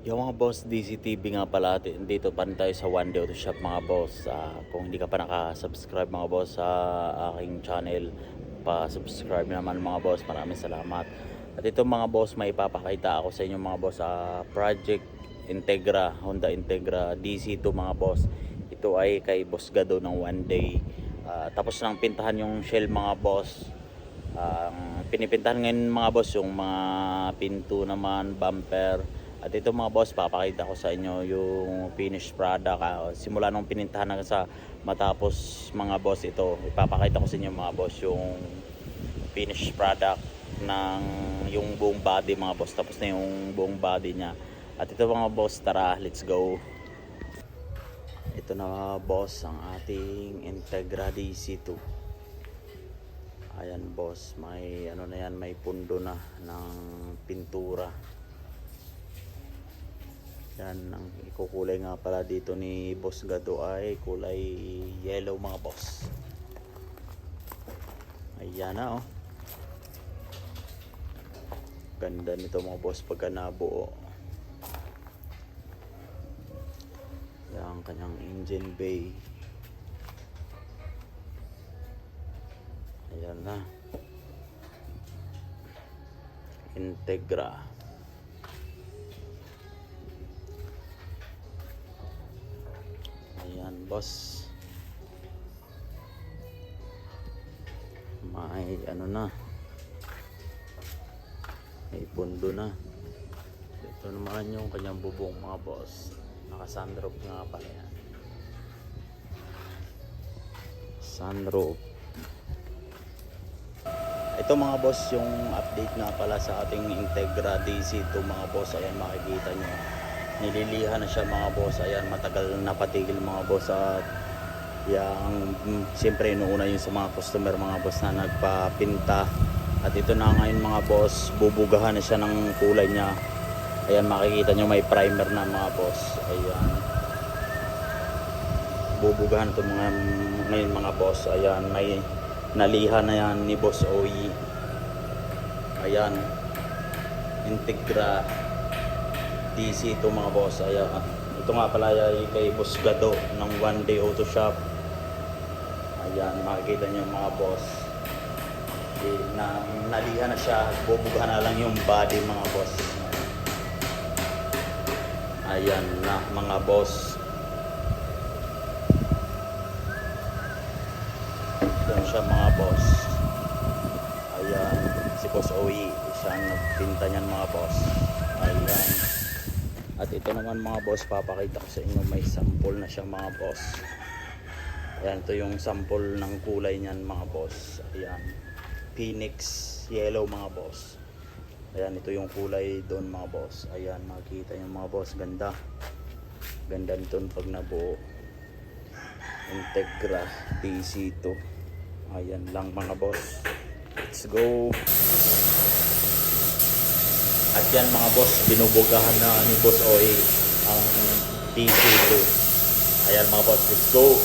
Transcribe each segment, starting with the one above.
Yung mga boss, DCTV nga pala, dito pa rin tayo sa One Day Auto Shop mga boss. Kung hindi ka pa nakasubscribe mga boss sa aking channel, pa-subscribe naman mga boss. Maraming salamat. At ito mga boss, may ipapakita ako sa inyo mga boss sa Project Integra, Honda Integra DC2 mga boss. Ito ay kay Boss Gado ng One Day. Tapos nang pintahan yung shell mga boss. Ang pinipintahan ngayon mga boss yung mga pinto naman, bumper. At ito mga boss, papakita ko sa inyo yung finished product. Simula nung pinintahan hanggang sa matapos mga boss, ito ipapakita ko sa inyo mga boss yung finished product ng yung buong body mga boss. Tapos na yung buong body niya. At ito mga boss, tara, let's go. Ito na boss ang ating Integra DC2. Ayan boss, may ano na yan, may pundo na ng pintura. Yan, ang ikukulay nga pala dito ni Boss Gado ay kulay yellow mga boss. Ayan na oh. Ganda nito mga boss pagka nabuo. Yan, kanyang engine bay. Ayan na. Integra. Ayan boss. May ano na. May pundo na. Ito naman yung kanyang bubong mga boss. Naka sunroof nga pala yan. Sunroof. Ito mga boss yung update nga pala sa ating Integra DC2 mga boss. Ayan makikita nyo. Nililiha na siya mga boss. Ayan matagal na patigil mga boss. At yung siyempre inuuna yun sa mga customer mga boss na nagpapinta. At ito na ngayon mga boss. Bubugahan na siya ng kulay niya. Ayan makikita nyo may primer na mga boss. Ayan. Bubugahan ito mga ngayon mga boss. Ayan may naliha na yan ni Boss Oyi. Ayan Integra DC ito mga boss. Ayan, ito nga pala ay kay Boss Gado ng One Day Auto Shop. Ayan makikita nyo mga boss na naliha na siya. Bubugahan na lang yung body mga boss. Ayan na mga boss. Doon siya mga boss. Ayan si Boss Oyi, siya ang nagpinta niyan mga boss. Ayan. At ito naman mga boss, papakita ko sa inyo may sample na siya mga boss. Ayan, ito yung sample ng kulay niyan mga boss. Ayan, Phoenix yellow mga boss. Ayan, ito yung kulay doon mga boss. Ayan, makikita nyo mga boss, ganda. Ganda nito pag nabuo. Integra DC2. Ayan lang mga boss. Let's go. At yan mga boss, binubugahan na ni Boss Oyi ang DC2. Ayan mga boss, let's go.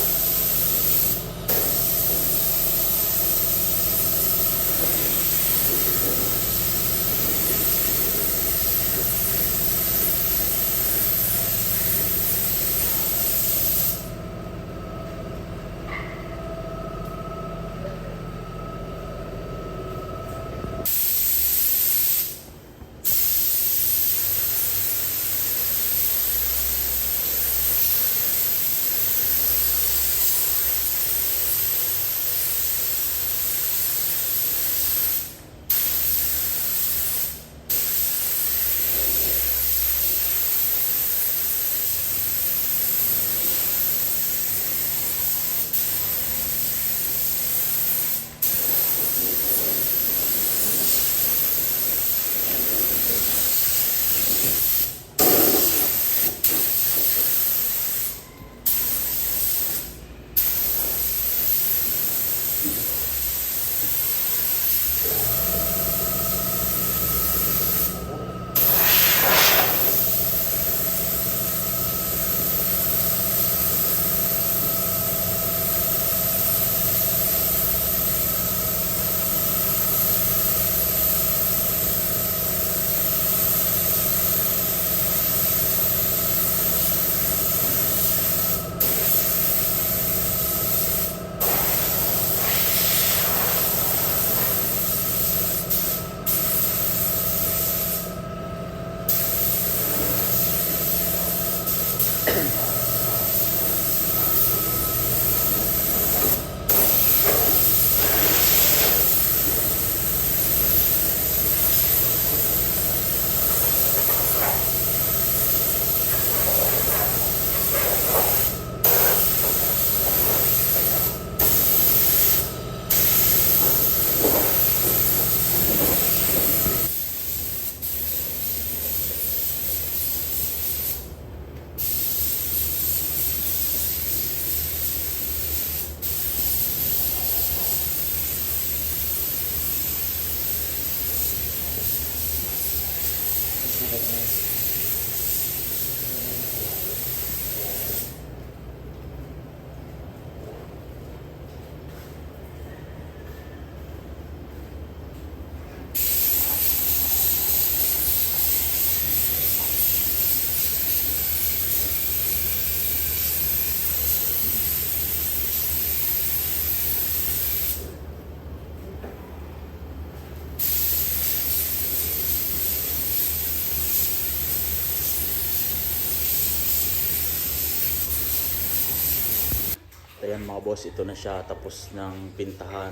Ayan mga boss, ito na siya tapos ng pintahan.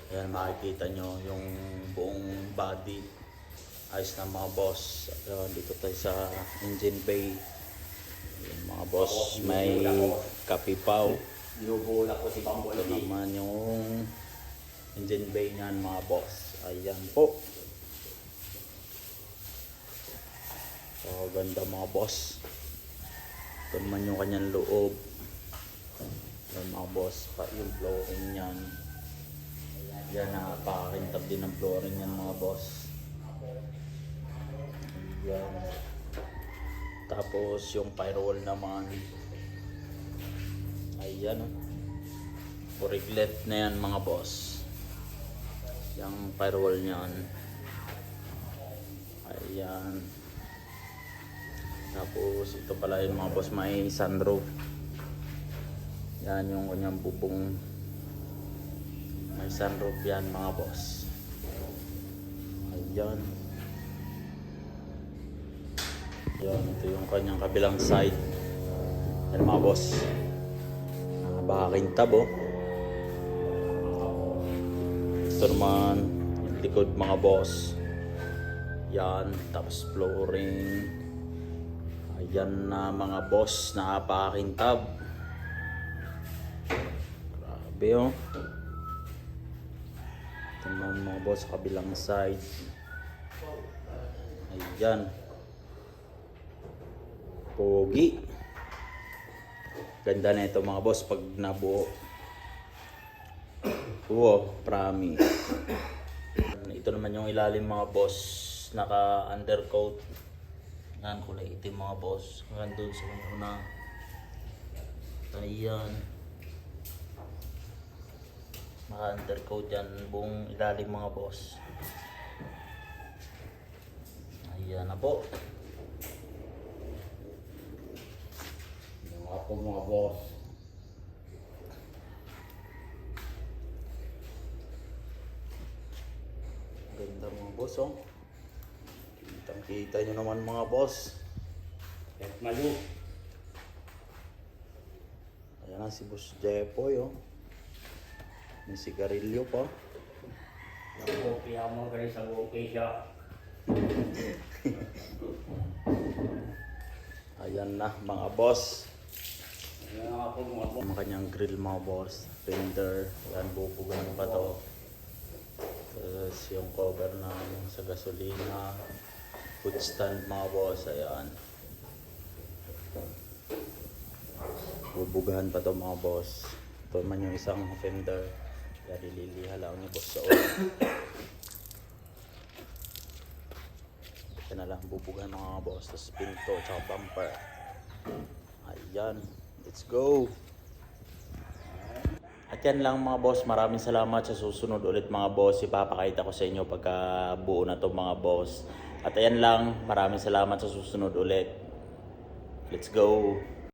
Ayan, makikita nyo yung buong body. Ayos na mga boss. Ayan, dito tayo sa engine bay. Ayan, mga boss, may kapipaw. Lubula ko si Ito Bamboldi. naman yung engine bay niyan mga boss. Ayan po. So, ganda mga boss. Ito naman yung kanyang loob. Ayan mga boss, pa yung flooring niyan. Ayan, napakakintab din ng flooring niyan mga boss. Ayan. Tapos yung firewall naman. Ayan o. Puriglet na yan mga boss. Yung firewall niyan. Ayan. Tapos ito pala yung mga boss, may sunroof. Yan yung kanyang bubong. May sunroof yan mga boss. Ayan. Yan, ito yung kanyang kabilang side. Yan mga boss. Nakabaking tabo. Ito naman yung likod mga boss. Yan, tapos flooring. Ayan na mga boss, nakapakintab. Grabe oh. Ito naman mga boss sa kabilang side. Ayan. Pogi. Ganda na ito mga boss pag nabuo. Wow, promise. Ito naman yung ilalim mga boss. Naka undercoat. Yan, kulay itim mga boss. Hanggang doon sa una. Ayan. Naka-undercoat yan. Buong ilalim mga boss. Ayan na po. Yung ako mga boss. Ganda mga boss oh. Kitang-kita nyo naman mga boss. Kahit malu. Ayan na si Boss Jepoy oh. May sigarilyo pa. Okay mo kayo sa okay siya. Ayan na mga boss. Yung ako mga boss. Ang kanyang grill mga boss. Fender. Ayan, bubugan pa to. Tapos yung cover ng sa gasolina. Food stand mga boss. Ayan. Bubugahan pa to mga boss. Ito man yung isang fender. Kaya liliha lang ni boss sa oil. Ito na lang bubugahan mga boss. Tapos pinto at bumper. Ayan. Let's go! At yan lang mga boss, maraming salamat. Sa susunod ulit mga boss, ipapakita ko sa inyo pagka buo na to mga boss. At ayan lang, maraming salamat, sa susunod ulit. Let's go!